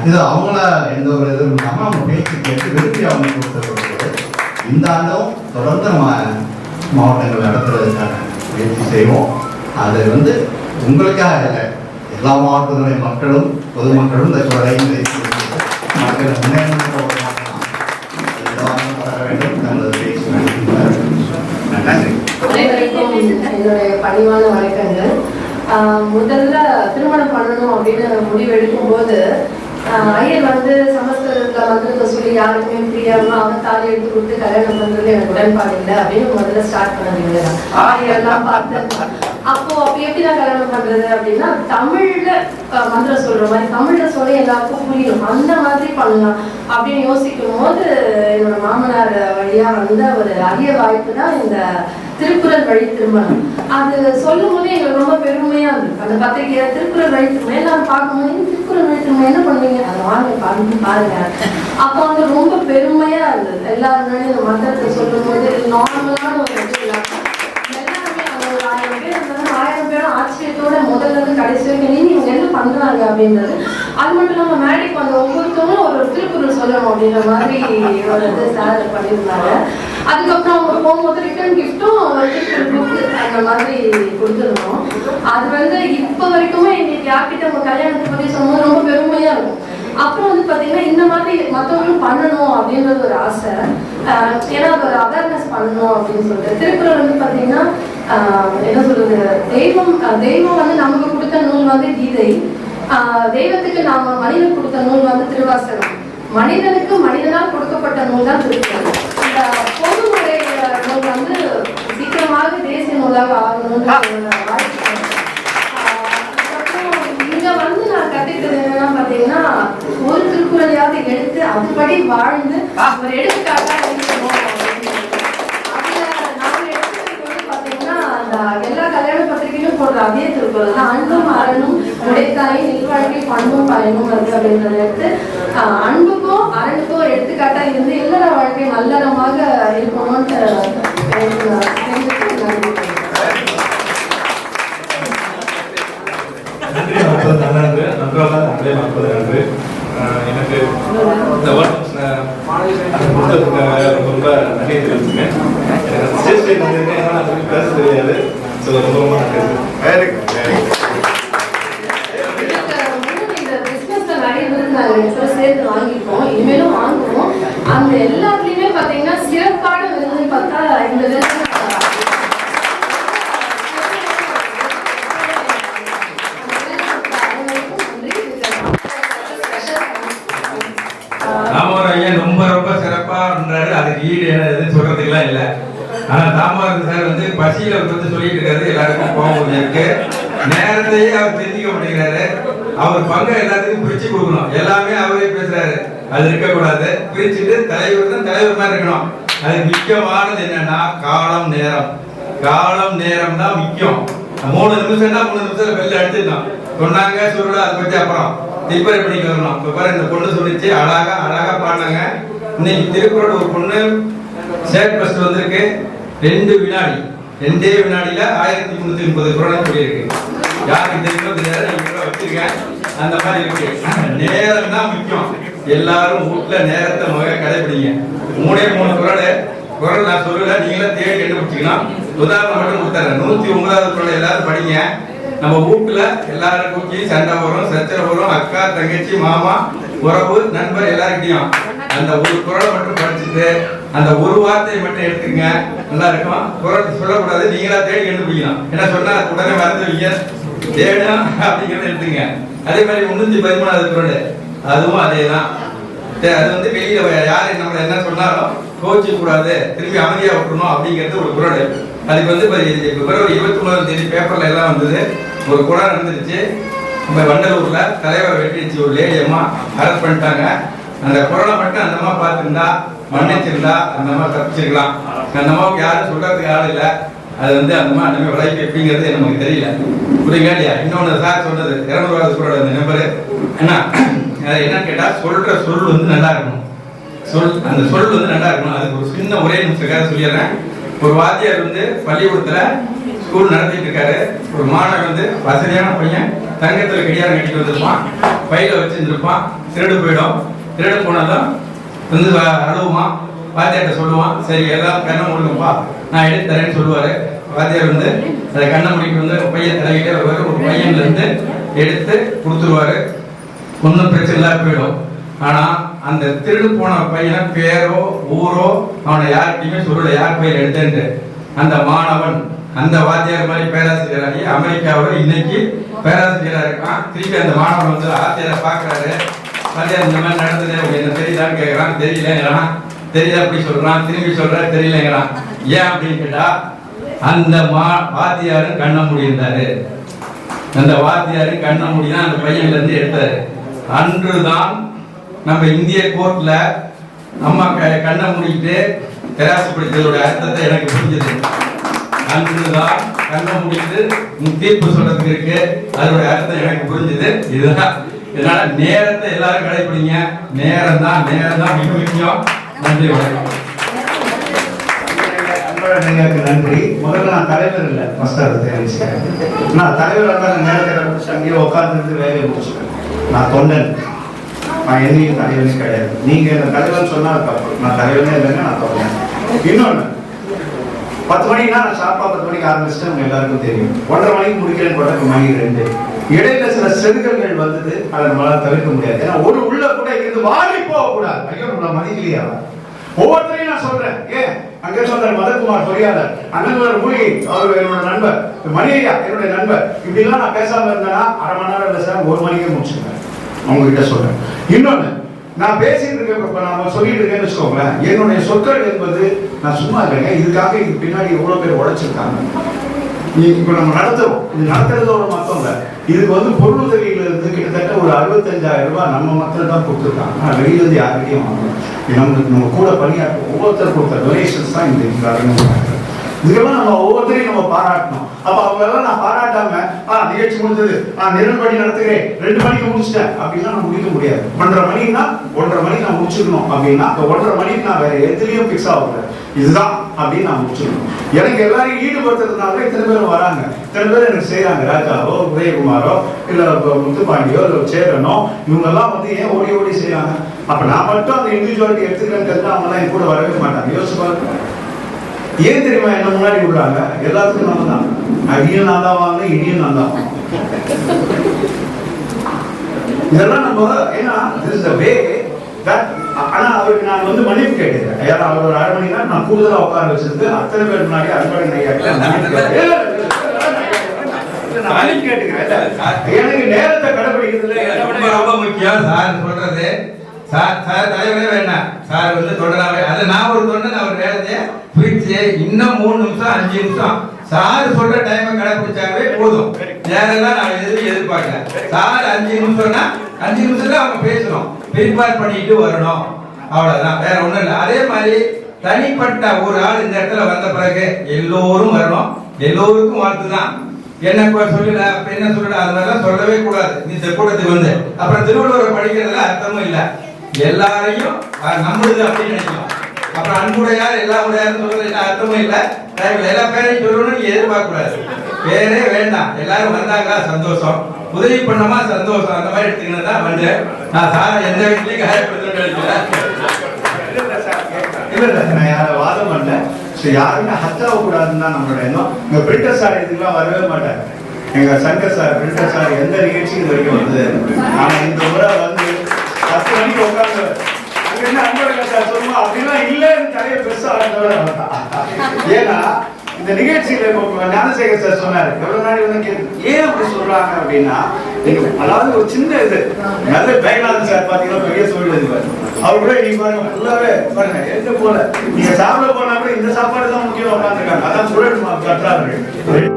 இது அவங்கள எந்த ஒரு இதுவும் இல்லாமல் அவங்க பேச்சு கேட்டு விரும்பி அவங்க கொடுத்துருக்கிறது. இந்த ஆண்டும் தொடர்ந்து நம்ம மாவட்டங்கள் நடத்துறதுக்கான முயற்சி செய்வோம். அது வந்து உங்களுக்காக இல்லை, எல்லா மாவட்டத்துடைய மக்களும் பொதுமக்களும் இந்த குரலையும் மக்கள் முன்னேற்றம் வேண்டும். தங்களது பேச்சு நன்றி.
அனைவருக்கும் என்னுடைய பணிவான வணக்கங்கள். முதல்ல திருமணம் பண்ணணும் அப்படின்னு முடிவு எடுக்கும் போது ஐயர் வந்து சமஸ்கிருதத்துல மந்திரத்தை சொல்லி யாருக்குமே பிரியாம அவன் தாலி எடுத்து கொடுத்து கல்யாணம் பண்றது எனக்கு உடன்பாடு இல்லை அப்படின்னு முதல்ல ஸ்டார்ட் பண்ணாங்க. எல்லாம் பார்த்து அப்போ எப்படிதான் கல்யாணம் பண்றது அப்படின்னா தமிழ்ல மந்திரம் சொல்ற மாதிரி தமிழ்ல சொல்லி எல்லாருக்கும் புரியும், அந்த மாதிரி பண்ணலாம் அப்படின்னு யோசிக்கும் போது என்னோட மாமனார் வழியா வந்த ஒரு அரிய வாய்ப்பு தான் இந்த திருக்குறள் வழி திருமணம். அது சொல்லும் போது எங்களுக்கு ரொம்ப பெருமையா இருந்தது. அந்த பத்திரிகையை திருக்குறள் வழி திருமணம் எல்லாரும் பார்க்கும்போது திருக்குறள் வழி திருமணம் என்ன பண்ணுவீங்க, அதை வாங்க பாருங்க. அப்போ வந்து ரொம்ப பெருமையா இருந்தது. எல்லாருமே இந்த மந்திரத்தை சொல்லும் போது நார்மலான ஒரு எல்லாருமே ஒரு 1000 பேர் இருந்தாலும் 1000 பேரும் ஆச்சரியத்தோட முதல்ல இருந்து கடைசி வரைக்கும் இவங்க என்ன பண்றாங்க அப்படின்றது. அது மட்டும் இல்லாம மேடைக்கு வந்த ஒவ்வொருத்தவங்களும் ஒரு திருக்குறள் சொல்லணும் அப்படின்ற மாதிரி ஒரு இது சார் பண்ணியிருந்தாங்க. அதுக்கப்புறம் அவங்க போகும்போது ரிட்டர்ன் கிஃப்டும் அந்த மாதிரி கொடுத்துருந்தோம். அது வந்து இப்ப வரைக்குமே எங்களுக்கு யார்கிட்ட அவங்க கல்யாணத்தை பத்தி சொல்லும்போது ரொம்ப பெருமையா இருக்கும். அப்புறம் வந்து பாத்தீங்கன்னா இந்த மாதிரி மற்றவங்களும் பண்ணணும் அப்படின்றது ஒரு ஆசை. ஏன்னா அது ஒரு அவேர்னஸ் பண்ணணும் அப்படின்னு சொல்லிட்டு திருக்குறள் வந்து பாத்தீங்கன்னா என்ன சொல்றது, தெய்வம் வந்து நமக்கு கொடுத்த நூல் வந்து கீதை. தெய்வத்துக்கு நாம மனிதன் கொடுத்த நூல் வந்து திருவாசகம். மனிதனுக்கு மனிதனால் கொடுக்கப்பட்ட நூல் தான் திருக்குறள். இந்த பொதுமுறை நூல் வந்து சீக்கிரமாக தேசிய நூலாக ஆகணும்னு இங்க வந்து நான் கத்துக்கிட்டது என்னன்னா பாத்தீங்கன்னா ஒரு திருக்குறளையாவது எடுத்து அதுபடி வாழ்ந்து ஒரு எடுத்துக்காட்டா இருக்கணும். அதுல நாங்க எடுத்துக்கிறது வந்து பாத்தீங்கன்னா அந்த எல்லா கல்யாண பத்திரிகையிலும் போடுற அதே திருக்குறள் தான். அன்பும் அரணும் உடைத்தாயும் நில்வாழ்க்கை பண்பும் பயனும் வருது அப்படின்றத எடுத்து அன்புக்கும் அரணுக்கும் எடுத்துக்காட்டா இருந்து இல்லற வாழ்க்கை நல்லறமாக இருக்கணும்னு
எனக்கு இந்த ரொம்ப நன்றி தெரிவிச்சுக்கேன். ஸ்டேஜ் பேச தெரியாது. ரொம்ப
சேர்த்து வாங்கிப்போம், இனிமேலும் வாங்குவோம். அந்த எல்லாத்துலயுமே பாத்தீங்கன்னா சிறப்பான விருதுன்னு பார்த்தா இந்த விருது
ரொம்ப ரொம்ப சிறப்பா இருந்தாரு. அதுக்கு ஈடு எதுன்னு சொல்றதுக்குலாம் இல்லை. ஆனா தாமோதரன் சார் வந்து பசியில வந்து சொல்லிட்டு இருக்காரு, எல்லாருக்கும் கோபம் இருக்கு. நேரத்தையே அவர் தெரிஞ்சுக்க மாட்டேங்கிறாரு. அவர் பங்கு எல்லாத்துக்கும் பிரிச்சு கொடுக்கணும். எல்லாமே அவரே பேசுறாரு, அது இருக்கக்கூடாது. பிரிச்சுட்டு தலைவர் தான் தலைவர் மாதிரி இருக்கணும். அது முக்கியமானது என்னன்னா காலம் நேரம் தான் முக்கியம். 3 நிமிஷம்னா 3 நிமிஷத்துல வெளில எடுத்துட்டோம் சொன்னாங்க சொல்ல. அதை பத்தி அப்புறம் டிப்பர் பண்ணிட்டு வரணும். இப்ப பாரு இந்த பொண்ணு சொல்லிச்சு, அழகா பாடினாங்க. இன்னைக்கு திருக்குறள் ஒரு பொண்ணு ஸ்டேட் ஃபர்ஸ்ட் வந்திருக்கு. 2 வினாடியில 1330 குறள் சொல்லியிருக்கு. யாருக்கு தெரியுமோ தெரியாது, வச்சிருக்கேன். அந்த மாதிரி இருக்கு. நேரம் தான் முக்கியம். எல்லாரும் வீட்டுல நேரத்தை கடைபிடிங்க. 3 குறள் நான் சொல்லல, நீங்களே தேடி கண்டுபிடிச்சிக்கலாம். உதாரணம் மட்டும் கொடுத்தாரு. 109வது குறள் எல்லாரும் படிங்க. நம்ம வீட்டுல எல்லாருக்கும் சண்டை வரும், சச்சரவு வரும். அக்கா, தங்கச்சி, மாமா, உறவு, நண்பர் எல்லாருக்கிட்டையும் அந்த ஒரு குறளை மட்டும் படிச்சுட்டு அந்த ஒரு வார்த்தையை மட்டும் எடுத்துக்கங்க, நல்லா இருக்கும். குறள் சொல்லக்கூடாது, நீங்களா தேடி கண்டுபிடிக்கலாம். என்ன சொன்னா உடனே மறந்துவீங்க, தேடணும் அப்படிங்கிறத எடுத்துங்க. அதே மாதிரி 313வது குறள், அதுவும் அதேதான். அது வந்து வெளியில யாரு நம்மள என்ன சொன்னாலும் கோச்சிக்க கூடாது, திரும்பி அமைதியா விட்டுறணும் அப்படிங்கிறது ஒரு குறள். அதுக்கு வந்து பிப்ரவரி 29ஆம் தேதி பேப்பர்ல எல்லாம் வந்தது. ஒரு குறள் நடந்துருச்சு. நம்ம வண்டலூர்ல தலைவர் வெட்டிடுச்சு, ஒரு லேடி அம்மா அரெஸ்ட் பண்ணிட்டாங்க. அந்த குறளை மட்டும் அந்த அம்மா பார்த்துருந்தா மன்னிச்சிருந்தா அந்த அம்மா தப்பிச்சிருக்கலாம். அந்த அம்மாவுக்கு யாரும் சொல்றதுக்கு ஆள் இல்லை. அது வந்து அந்த அம்மா நம்ம விளைவு எப்படிங்கிறது நமக்கு தெரியல. புரியுங்க இல்லையா? இன்னொன்று சார் சொன்னது 200வது குறள் அந்த நம்பரு என்னன்னு கேட்டா, சொல்ற சொல் வந்து நல்லா இருக்கணும். அந்த சொல் வந்து நல்லா இருக்கணும். அதுக்கு ஒரு சின்ன ஒரே நிமிஷம் சொல்லிடுறேன். ஒரு வாத்தியார் வந்து பள்ளிக்கூடத்துல ஸ்கூல் நடத்திட்டு இருக்காரு. ஒரு மாணவன் வந்து வசதியான பையன், தங்கத்துல கடியாரம் கட்டிட்டு வந்திருப்பான், பையில வச்சிருந்துருப்பான். திருடு போயிடும். திருடு போனதும் வந்து அழுவான். வாத்தியார்ட்ட சொல்லுவான், சரி எல்லாம் கண்ணை மூடுங்கப்பா, நான் எடுத்து தரேன்னு சொல்லுவாரு. வாத்தியார் வந்து அதை கண்ணை முடிக்கிட்டு வந்து பையன் தலையிட்டே வருவாரு. ஒரு பையன்ல இருந்து எடுத்து கொடுத்துருவாரு, ஒன்றும் பிரச்சனை இல்லாம போயிடும். ஆனா அந்த திருடு போன பையனை பேரோ ஊரோ அவனை யார்கிட்டயுமே சொல்லல யார் பையன் எடுத்தேன்ட்டு. அந்த மாணவன் அந்த வாத்தியார் மாதிரி பேராசிரியராகி அமெரிக்காவில் இன்னைக்கு பேராசிரியராக இருக்கான். திருப்பி அந்த மாணவன் வந்து ஆசிரியரை பார்க்குறாரு, வாத்தியார் இந்த மாதிரி நடந்தது என்ன தெரியுதான்னு கேட்குறான். தெரியலங்கிறான். தெரியல அப்படி சொல்றான். திரும்பி சொல்ற தெரியலங்கிறான். ஏன் அப்படின்னு கேட்டா அந்த வாத்தியாரும் கண்ண முடிந்தாரு. அந்த வாத்தியாரும் கண்ண முடிதான் அந்த பையன்ல இருந்து எடுத்தாரு. அன்றுதான் நம்ம இந்திய கோர்ட்ல அம்மா கண்ண மூடிட்டு தெராசு பிடித்ததோட அர்த்தத்தை எனக்கு புரிஞ்சது. அன்றுதான் கண்ண மூடிட்டு தீர்ப்பு சொல்றதுக்கு இருக்கு, அதோட அர்த்தம் எனக்கு புரிஞ்சது. இதுதான். இதனால நேரத்தை எல்லாரும் கடைபிடிங்க. நேரம் தான் மிக முக்கியம். நன்றி, வணக்கம்.
நன்றி. முதல்ல நான் தலைவர் இல்லை, நான் தலைவர் நேரத்தை கடைபிடிச்சு அங்கேயே உட்கார்ந்து வேலையை முடிச்சுட்டேன். நான் தொண்டன், நான் என்னையும் தலைவனே கிடையாது. நீங்க இந்த தலைவர் சொன்னா தப்பு. நான் தலைவனே இல்லைங்க, நான் தொண்டன். இன்னொன்னு 10 மணினா நான் ஷார்ப்பா 10 மணிக்கு ஆரம்பிச்சுட்டு உங்க எல்லாருக்கும் தெரியும். 1:30 மணிக்கு முடிக்கிறேன்னு போட்ட மணி 2. இடையில சில செருகல்கள் வந்தது, அதை நம்மளால தவிர்க்க முடியாது. ஏன்னா ஒரு உள்ள கூட இருந்து வாடி போக கூடாது. ஐயோ நம்மள மதிக்கலையா? ஒவ்வொருத்தரையும் நான் சொல்றேன். ஏன் அங்கே சொல்ற மதகுமார் பொறியாளர், அண்ணன் மூலிகை அவர் என்னோட நண்பர், மணி ஐயா என்னுடைய நண்பர், இப்படிலாம் நான் பேசாம இருந்தேன்னா 1/2 மணி நேரம் இல்லை சார், 1 மணிக்கே முடிச்சுருவேன். அவங்க கிட்ட சொல்றேன். இன்னொன்னு, நான் பேசிட்டு இருக்கேன், நான் சொல்லிட்டு இருக்கேன்னு வச்சுக்கோங்களேன், என்னுடைய சொற்கள் என்பது நான் சும்மா இல்லைங்க. இதுக்காக இதுக்கு பின்னாடி எவ்வளவு பேர் உழைச்சிருக்காங்க. இப்ப நம்ம நடத்துறோம். இது நடத்துறதோட மட்டும் இல்ல, இதுக்கு வந்து பொருளுதவியில இருந்து கிட்டத்தட்ட ஒரு 65,000 ரூபாய் நம்ம மக்கள் தான் கொடுத்துருக்காங்க. வெளியில இருந்து யாருக்கையும் வாங்கணும். நம்ம கூட பணியாற்ற ஒவ்வொருத்தர் கொடுத்த டொனேஷன்ஸ் தான் இந்த இதுக்கெல்லாம் நம்ம ஒவ்வொருத்தரையும் நம்ம பாராட்டணும். அப்ப அவங்க எல்லாம் நான் பாராட்டாம நிகழ்ச்சி முடிஞ்சது, நிறைவு பணி நடத்துகிறேன், 2 மணிக்கு முடிச்சிட்டேன் அப்படின்னா நான் முடிக்க முடியாது. 1:30 மணின்னா 1:30 மணிக்கு நான் முடிச்சுக்கணும் அப்படின்னா 1:30 மணிக்கு நான் வேற எதுலயும் பிக்ஸ் ஆகக்கூடாது. இதுதான் அப்படின்னு நான் முடிச்சுக்கணும். எனக்கு எல்லாரையும் ஈடுபடுத்துறதுனால இத்தனை பேரும் வராங்க, இத்தனை பேர் எனக்கு செய்யறாங்க. ராஜாவோ உதயகுமாரோ இல்ல முத்துப்பாண்டியோ இல்ல சேரனோ இவங்க எல்லாம் வந்து ஏன் ஓடி ஓடி செய்யறாங்க? அப்ப நான் மட்டும் அந்த இண்டிவிஜுவாலிட்டி எடுத்துக்கிறேன்னு அவங்க எல்லாம் என் கூட வரவே மாட்டாங்க. யோசிச்சு பாருங்க. ஏன் தெரியுமா என்ன முன்னாடி விடுறாங்க? எல்லாத்துக்கும் நம்ம தான். அடியும் நான் தான் வாங்க, இடியும் நான் தான். இதெல்லாம் நம்ம ஏன்னா ஆனா அவருக்கு நான் வந்து மன்னிப்பு கேட்டேன். யாரும் அவர் ஒரு 1/2 மணி நேரம் நான் கூடுதலா உட்கார வச்சிருந்து அத்தனை பேர் முன்னாடி அன்பழகன் ஐயா கேட்டுக்கிறேன். எனக்கு நேரத்தை கடைபிடிக்கிறதுல
ரொம்ப முக்கியம். சார் சொல்றது சார் தலைவரே வேண்டாம். சார் வந்து தொடராவே அது நான் ஒரு தொண்டன். அவர் வேலையை பிரிச்சு இன்னும் 3 நிமிஷம் 5 நிமிஷம் சார் சொல்ற டைமை கடைபிடிச்சாவே போதும். நேரெல்லாம் நான் எதிர்பார்க்கல. சார் 5 நிமிஷம்னா 5 நிமிஷத்துல அவங்க பேசணும், ப்ரிப்பேர் பண்ணிட்டு வரணும், அவ்வளவுதான், வேற ஒண்ணும் இல்லை. அதே மாதிரி தனிப்பட்ட ஒரு ஆள் இந்த இடத்துல வந்த பிறகு எல்லோரும் வரணும், எல்லோருக்கும் வாழ்த்து தான். என்ன சொல்லல என்ன சொல்லல அது மாதிரிலாம் சொல்லவே கூடாது. இந்த கூட்டத்துக்கு வந்து அப்புறம் திருவள்ளுவரை படிக்கிறதுல அர்த்தமும் இல்லை. எல்லாரையும் நம்மளுது அப்படின்னு நினைக்கலாம். அப்புறம் அன்புடையார் எல்லா உடையாரும் சொல்றது அர்த்தமும் இல்லை. எல்லா பேரையும் சொல்லணும்னு எதிர்பார்க்க கூடாது. பேரே வேண்டாம். எல்லாரும் வந்தாங்களா சந்தோஷம், உதவி பண்ணமா சந்தோஷம், அந்த மாதிரி எடுத்துக்கிட்டு தான் வந்து நான் சார் எந்த வீட்லயும் காயப்படுத்த
இல்ல நான் யார வாதம் பண்ணல. யாருமே ஹத்தாவ கூடாதுன்னு தான் நம்மளோட எண்ணம். இங்க பிரிண்டர் சார் இதுக்கெல்லாம் வரவே மாட்டாங்க. எங்க சங்கர் சார் பிரிண்டர் சார் எந்த நிகழ்ச்சியும் இது வரைக்கும் வந்து, ஆனா இந்த முறை வந்து 10 மணிக்கு உட்காந்து அங்க என்ன அன்பழகன் சார் சொல்லுமா அப்படிலாம் இல்லைன்னு நிறைய பெருசா ஏன்னா இந்த நிகழ்ச்சியில ஞானசேகர் சார் சொன்னாரு, எவ்வளவு நாள் வந்து கேட்டு ஏன் அப்படி சொல்றாங்க அப்படின்னா, அதாவது ஒரு சின்ன இது நல்ல பேகநாதன் சார் பாத்தீங்கன்னா பெரிய சொல்லிடுவாரு. அவர் கூட நீங்க பாருங்க ஃபுல்லாவே பாருங்க எங்க போல நீங்க சாப்பிட போனா கூட இந்த சாப்பாடு தான் முக்கியம் உட்காந்துருக்காங்க. அதான் சுழல் கட்டுறாரு.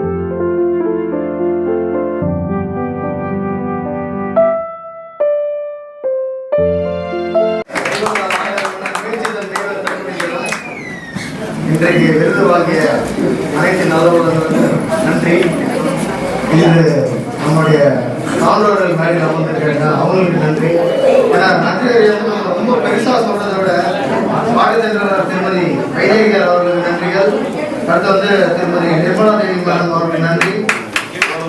இன்றைக்கு விருது வாங்கிய அனைத்து நல்லவர்களுக்கு நன்றி. இது நம்முடைய சான்றோர்கள் மாதிரி அமர்ந்திருக்காங்க, அவங்களுக்கு நன்றி. ஏன்னா நன்றி நம்ம ரொம்ப பெருசாக சொல்றதை விட பாரதியார் திருமதி வைதேகர் அவர்களுக்கு நன்றிகள். அடுத்து வந்து திருமதி நிர்மலா தேவி மேடம் அவர்களுக்கு நன்றி.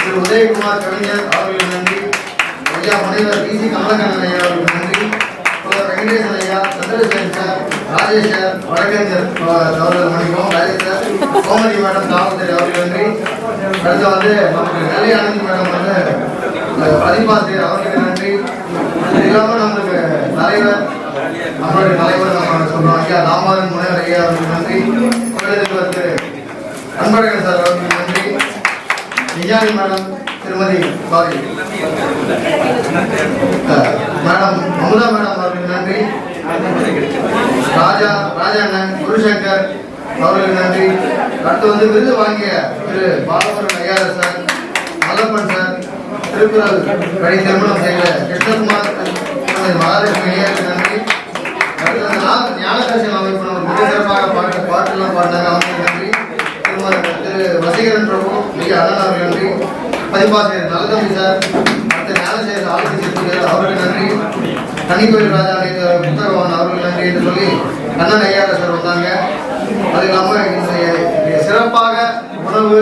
திரு உதயகுமார் கவிஞர் அவர்களுக்கு நன்றி. ஐயா முனைவர் PC கமலக்கண்ணன் ஐயா அவர்களுக்கு நன்றி. வெங்கடேசன் ஐயா, சந்திரசேகர் சார், ராஜேஷ் சார், வழக்கறிஞர் அவர்கள் மணிக்கும், ராஜேஷ் சார், கோமதி மேடம், காவல்துறை அவர்கள் நன்றி. அடுத்து வந்து நமக்கு நெல்லை ஆனந்தி மேடம் வந்து
பதிப்பாசிரியர் அவர்களுக்கு நன்றி. இது இல்லாமல் நம்மளுக்கு தலைவர் நம்மளுடைய தலைவர் நம்ம சொல்றோம் ஐயா ராமநாதன் முனைவர் ஐயா அவர்களுக்கு நன்றி. திரு அன்பழகன் சார் அவர்களுக்கு நன்றி. நிஜானி மேடம், திருமதி சாரி மேடம் அமுதா மேடம் அவர்களுக்கு நன்றி. ராஜாண்ணன் குருசங்கர் அவர்களுக்கு நன்றி. அடுத்து வந்து விருது வாங்கிய திரு பாலமுருகன் ஐயார் சார், மல்லப்பன் சார், திருக்குறள் வழி திருமணம் செய்த கிருஷ்ணகுமார் மகாலட்சுமி ஐயாருக்கு நன்றி. அடுத்து வந்து ஞானதர்சன அமைப்பு நமக்கு மிக சிறப்பாக பாட்டெல்லாம் பாடினாங்க, அவங்களுக்கு நன்றி. திரு வசீகரன் பிரபு மிக அண்ணன் அவர்கள் நன்றி. பதிப்பாசிரியர் நலதம்பி சார், அடுத்த ஞானசேகர் ஆலோசனை அவருக்கு நன்றி. தனிக்கோயில் ராஜா புத்தகவான் அவர்கள் நன்றி என்று சொல்லி அண்ணன் ஐயார சார் வந்தாங்க. அது இல்லாமல் இந்த சிறப்பாக உணவு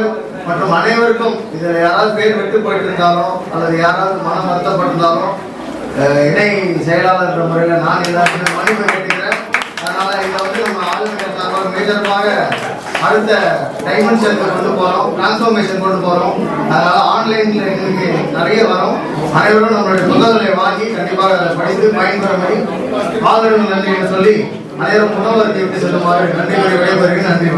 மற்றும் அனைவருக்கும் இதில் யாராவது பேர் விட்டு போயிட்டு இருந்தாலும் அல்லது யாராவது மனம் வருத்தப்பட்டிருந்தாலும் இணை செயலாளர் என்ற முறையில் நான் எல்லாருக்கும் மன்னிப்பு கேட்டுக்கிறேன். அதனால இதை வந்து நம்ம ஆளுநர் சார்பாக மேஜரமாக அடுத்த டைமென்ஷனுக்கு கொண்டு போகிறோம், டிரான்ஸ்ஃபர்மேஷன் கொண்டு போகிறோம். அதனால ஆன்லைனில் எங்களுக்கு நிறைய வரும். அனைவரும் நம்மளுடைய புத்தகங்களை வாங்கி கண்டிப்பாக அதை படித்து பயன்பெற மாதிரி ஆதரவு நன்றி என்று சொல்லி அனைவரும் உணவருக்கு விட்டு செல்லுமாறு நன்றி விடைபெறுகிறேன். நன்றி.